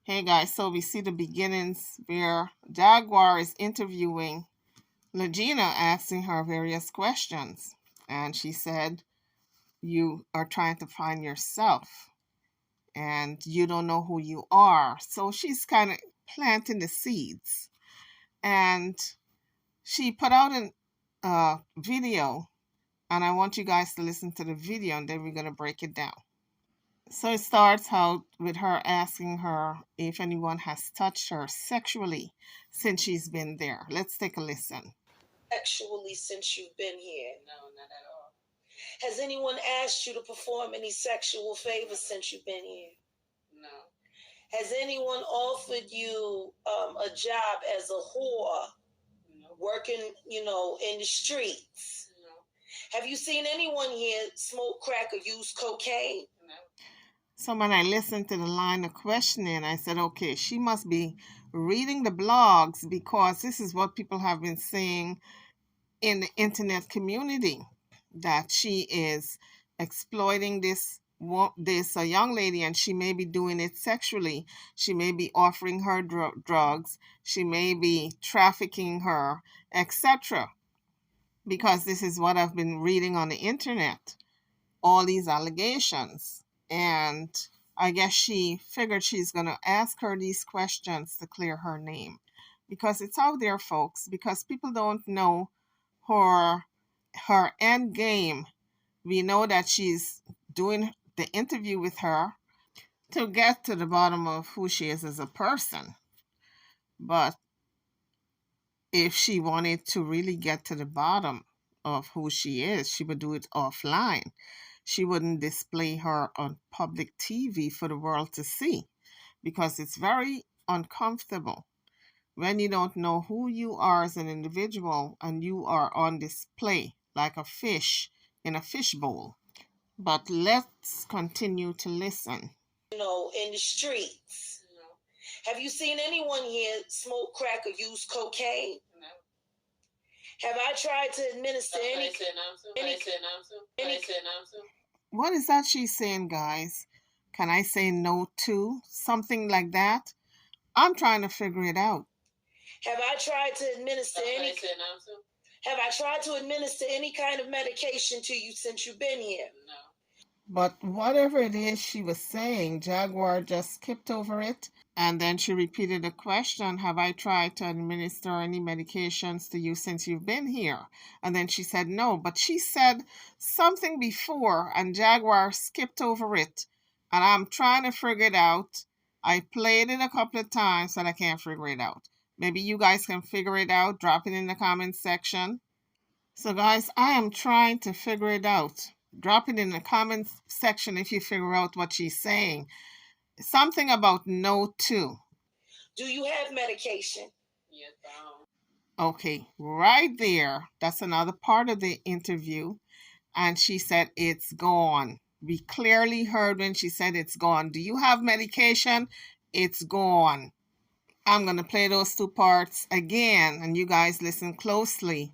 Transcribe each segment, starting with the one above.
Hey guys, so we see the beginnings where Jaguar is interviewing Legina, asking her various questions. And she said, you are trying to find yourself and you don't know who you are. So she's kind of planting the seeds. And she put out a video, and I want you guys to listen to the video and then we're going to break it down. So it starts out with her asking her if anyone has touched her sexually since she's been there. Let's take a listen. Sexually since you've been here? No, not at all. Has anyone asked you to perform any sexual favors since you've been here? No. Has anyone offered you a job as a whore, working, in the streets? No. Have you seen anyone here smoke crack or use cocaine? No. So when I listened to the line of questioning, I said, okay, she must be reading the blogs because this is what people have been saying in the internet community, that she is exploiting this young lady, and she may be doing it sexually. She may be offering her drugs. She may be trafficking her, etc. Because this is what I've been reading on the internet, all these allegations. And I guess she figured she's going to ask her these questions to clear her name, because it's out there, folks, because people don't know her end game. We know that she's doing the interview with her to get to the bottom of who she is as a person. But if she wanted to really get to the bottom of who she is, she would do it offline. She wouldn't display her on public TV for the world to see, because it's very uncomfortable when you don't know who you are as an individual and you are on display like a fish in a fishbowl. But let's continue to listen. In the streets. No. Have you seen anyone here smoke crack or use cocaine? No. Have I tried to administer any? What is that she's saying, guys? Can I say no to? Something like that? I'm trying to figure it out. Have I tried to administer any? Have I tried to administer any kind of medication to you since you've been here? No. But whatever it is she was saying, Jaguar just skipped over it. And then she repeated the question, have I tried to administer any medications to you since you've been here? And then she said no, but she said something before and Jaguar skipped over it. And I'm trying to figure it out. I played it a couple of times and I can't figure it out. Maybe you guys can figure it out. Drop it in the comments section. So guys, I am trying to figure it out. Drop it in the comments section if you figure out what she's saying. Something about no to. Do you have medication? Yes, okay, right there. That's another part of the interview. And she said it's gone. We clearly heard when she said it's gone. Do you have medication? It's gone. I'm going to play those two parts again, and you guys listen closely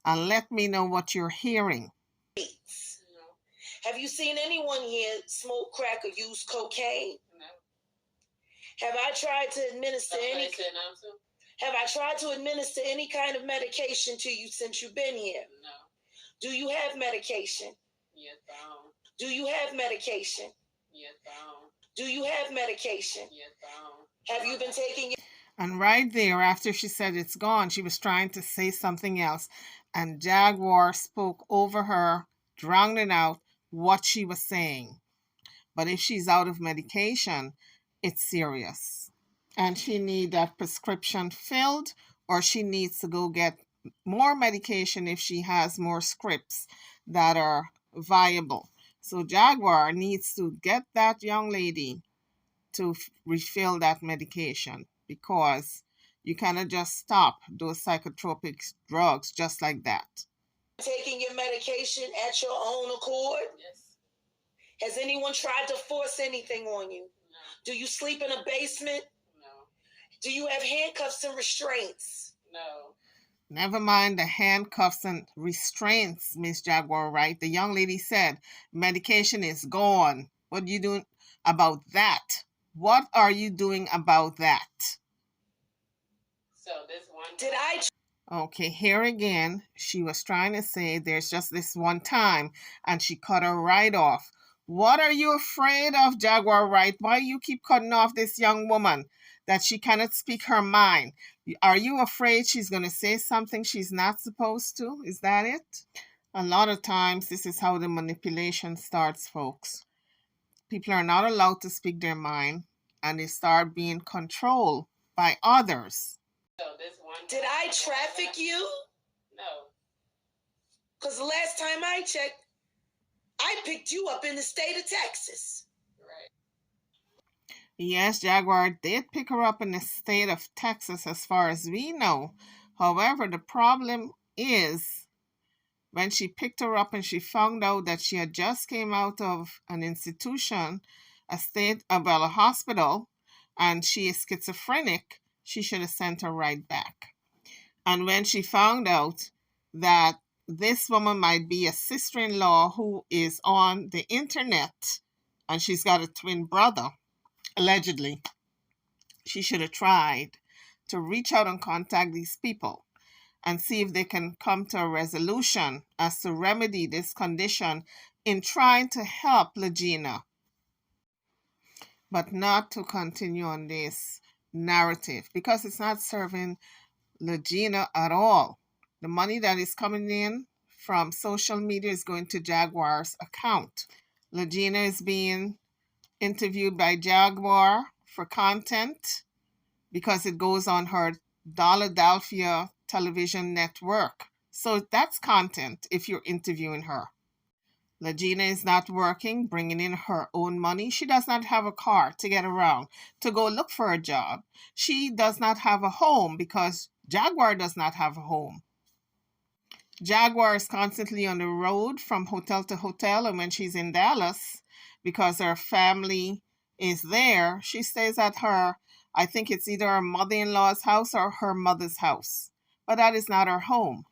and let me know what you're hearing. Have you seen anyone here smoke crack or use cocaine? No. Have I tried to administer any? Have I tried to administer any kind of medication to you since you've been here? No. Do you have medication? Yes, I don't. Do you have medication? Yes, I don't. Do you have medication? Yes, I don't. Have you been taking? And right there, after she said it's gone, she was trying to say something else, and Jaguar spoke over her, drowning out what she was saying. But if she's out of medication, it's serious. And she needs that prescription filled, or she needs to go get more medication if she has more scripts that are viable. So Jaguar needs to get that young lady to refill that medication, because you cannot just stop those psychotropic drugs just like that. Taking your medication at your own accord? Yes. Has anyone tried to force anything on you? No. Do you sleep in a basement? No. Do you have handcuffs and restraints? No. Never mind the handcuffs and restraints, Miss Jaguar, right? The young lady said medication is gone. What are you doing about that? What are you doing about that? So this one. Did I? Okay, here again, she was trying to say there's just this one time, and she cut her right off. What are you afraid of, Jaguar Right? Why you keep cutting off this young woman that she cannot speak her mind? Are you afraid she's going to say something she's not supposed to? Is that it? A lot of times, this is how the manipulation starts, folks. People are not allowed to speak their mind, and they start being controlled by others. So this one. Did I traffic you? No. Because the last time I checked, I picked you up in the state of Texas. Right. Yes, Jaguar did pick her up in the state of Texas, as far as we know. However, the problem is when she picked her up and she found out that she had just came out of an institution, a hospital, and she is schizophrenic, she should have sent her right back. And when she found out that this woman might be a sister-in-law who is on the internet and she's got a twin brother, allegedly, she should have tried to reach out and contact these people and see if they can come to a resolution as to remedy this condition in trying to help Legina, but not to continue on this narrative because it's not serving Legina at all. The money that is coming in from social media is going to Jaguar's account. Legina is being interviewed by Jaguar for content because it goes on her Philadelphia television network. So that's content if you're interviewing her. Legina is not working, bringing in her own money. She does not have a car to get around, to go look for a job. She does not have a home because Jaguar does not have a home. Jaguar is constantly on the road from hotel to hotel, and when she's in Dallas, because her family is there, she stays at her, I think it's either her mother-in-law's house or her mother's house. But that is not her home.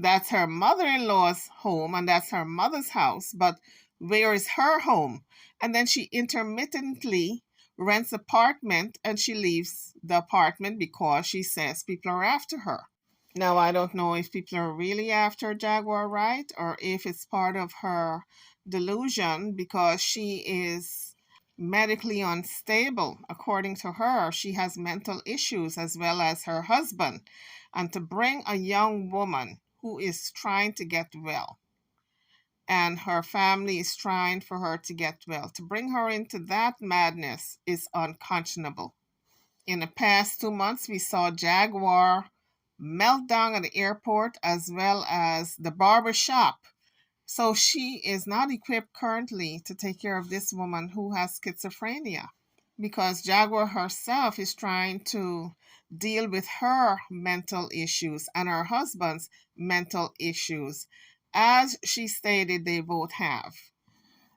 That's her mother-in-law's home and that's her mother's house, but where is her home? And then she intermittently rents an apartment and she leaves the apartment because she says people are after her. Now, I don't know if people are really after Jaguar, right? Or if it's part of her delusion because she is medically unstable. According to her, she has mental issues as well as her husband. And to bring a young woman who is trying to get well and her family is trying for her to get well, to bring her into that madness is unconscionable. In the past 2 months, we saw Jaguar meltdown at the airport as well as the barber shop. So she is not equipped currently to take care of this woman who has schizophrenia because Jaguar herself is trying to deal with her mental issues and her husband's mental issues, as she stated they both have.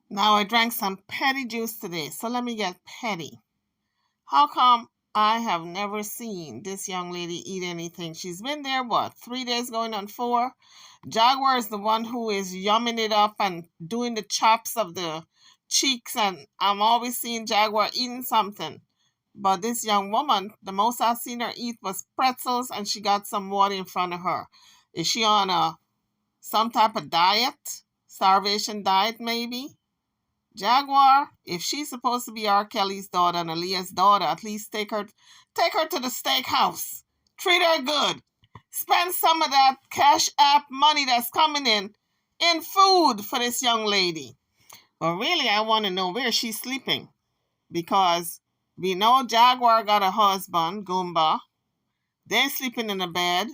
Now, I drank some petty juice today, so let me get petty. How come I have never seen this young lady eat anything? She's been there, what, 3 days going on 4? Jaguar is the one who is yumming it up and doing the chops of the cheeks, and I'm always seeing Jaguar eating something. But this young woman, the most I've seen her eat was pretzels, and she got some water in front of her. Is she on some type of diet? Starvation diet, maybe? Jaguar, if she's supposed to be R. Kelly's daughter and Aaliyah's daughter, at least take her to the steakhouse. Treat her good. Spend some of that Cash App money that's coming in food for this young lady. But really, I want to know where she's sleeping. Because we know Jaguar got a husband, Goomba. They're sleeping in a bed.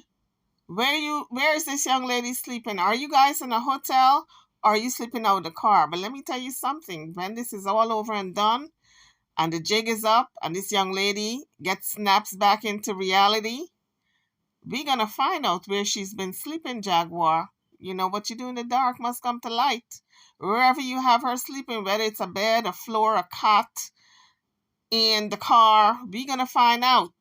Where is this young lady sleeping? Are you guys in a hotel? Or are you sleeping out of the car? But let me tell you something. When this is all over and done, and the jig is up, and this young lady snaps back into reality, we're gonna find out where she's been sleeping, Jaguar. You know what you do in the dark must come to light. Wherever you have her sleeping, whether it's a bed, a floor, a cot, in the car, we're gonna find out.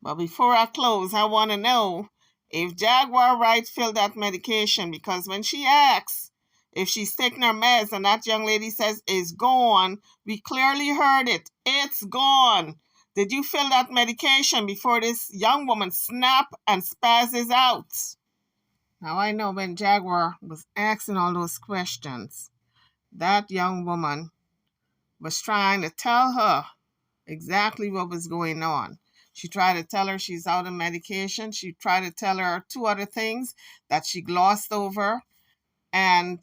But before I close, I want to know if Jaguar Right filled that medication, because when she asks If she's taking her meds and that young lady says it's gone, we clearly heard it. It's gone. Did you fill that medication before this young woman snap and spazzes out? Now I know when Jaguar was asking all those questions, that young woman was trying to tell her exactly what was going on. She tried to tell her she's out of medication. She tried to tell her two other things that she glossed over. And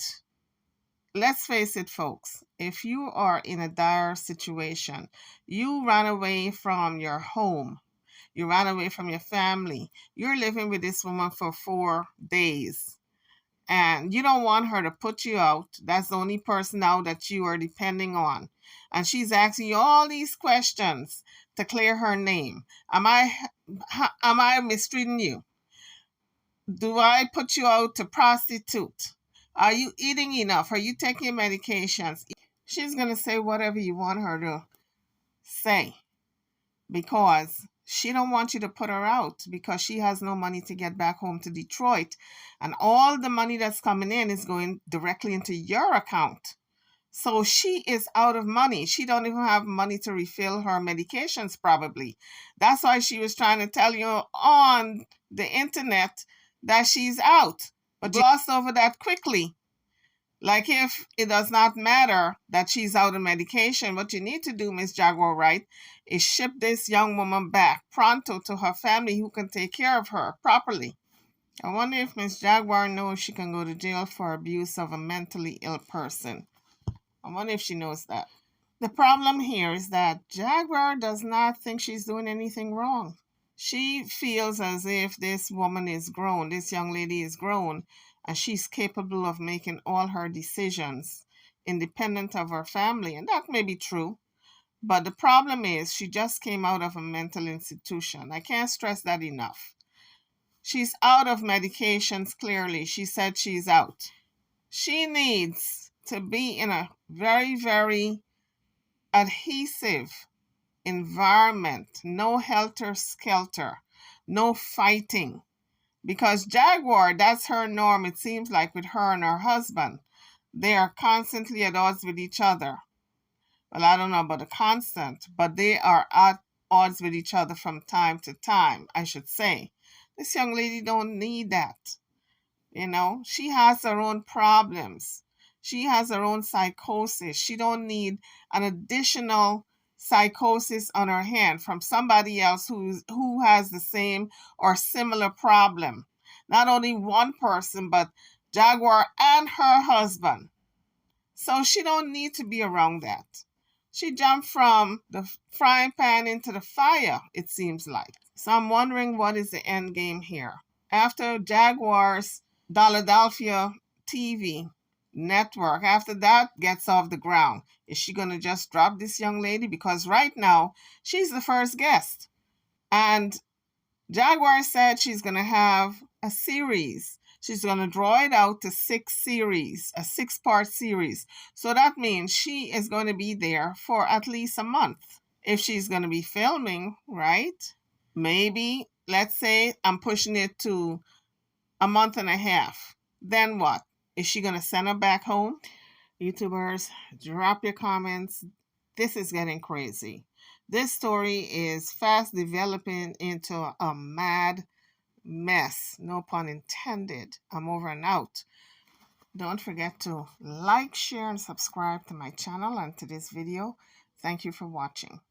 let's face it, folks, if you are in a dire situation, you ran away from your home, you ran away from your family, you're living with this woman for 4 days, and you don't want her to put you out. That's the only person now that you are depending on. And she's asking you all these questions to clear her name. Am I mistreating you? Do I put you out to prostitute? Are you eating enough? Are you taking medications? She's going to say whatever you want her to say, because she don't want you to put her out, because she has no money to get back home to Detroit, and all the money that's coming in is going directly into your account. So she is out of money. She don't even have money to refill her medications probably. That's why she was trying to tell you on the internet that she's out, but glossed over that quickly. Like if it does not matter that she's out of medication, what you need to do, Miss Jaguar Wright, is ship this young woman back pronto to her family who can take care of her properly. I wonder if Miss Jaguar knows she can go to jail for abuse of a mentally ill person. I wonder if she knows that. The problem here is that Jaguar does not think she's doing anything wrong. She feels as if this woman is grown, this young lady is grown, and she's capable of making all her decisions independent of her family. And that may be true. But the problem is she just came out of a mental institution. I can't stress that enough. She's out of medications, clearly. She said she's out. She needs to be in a very, very adhesive environment, no helter-skelter, no fighting. Because Jaguar, that's her norm, it seems like, with her and her husband. They are constantly at odds with each other. Well, I don't know about the constant, but they are at odds with each other from time to time, I should say. This young lady don't need that. She has her own problems. She has her own psychosis. She don't need an additional psychosis on her hand from somebody else who has the same or similar problem. Not only one person, but Jaguar and her husband. So she don't need to be around that. She jumped from the frying pan into the fire, it seems like. So I'm wondering, what is the end game here? After Jaguar's Philadelphia TV network, after that gets off the ground, is she going to just drop this young lady? Because right now, she's the first guest. And Jaguar said she's going to have a series. She's going to draw it out to 6 series, a 6-part series. So that means she is going to be there for at least a month. If she's going to be filming, right? Maybe, let's say I'm pushing it to a month and a half. Then what? Is she going to send her back home? YouTubers, drop your comments. This is getting crazy. This story is fast developing into a mad mess. No pun intended. I'm over and out. Don't forget to like, share, and subscribe to my channel and to this video. Thank you for watching.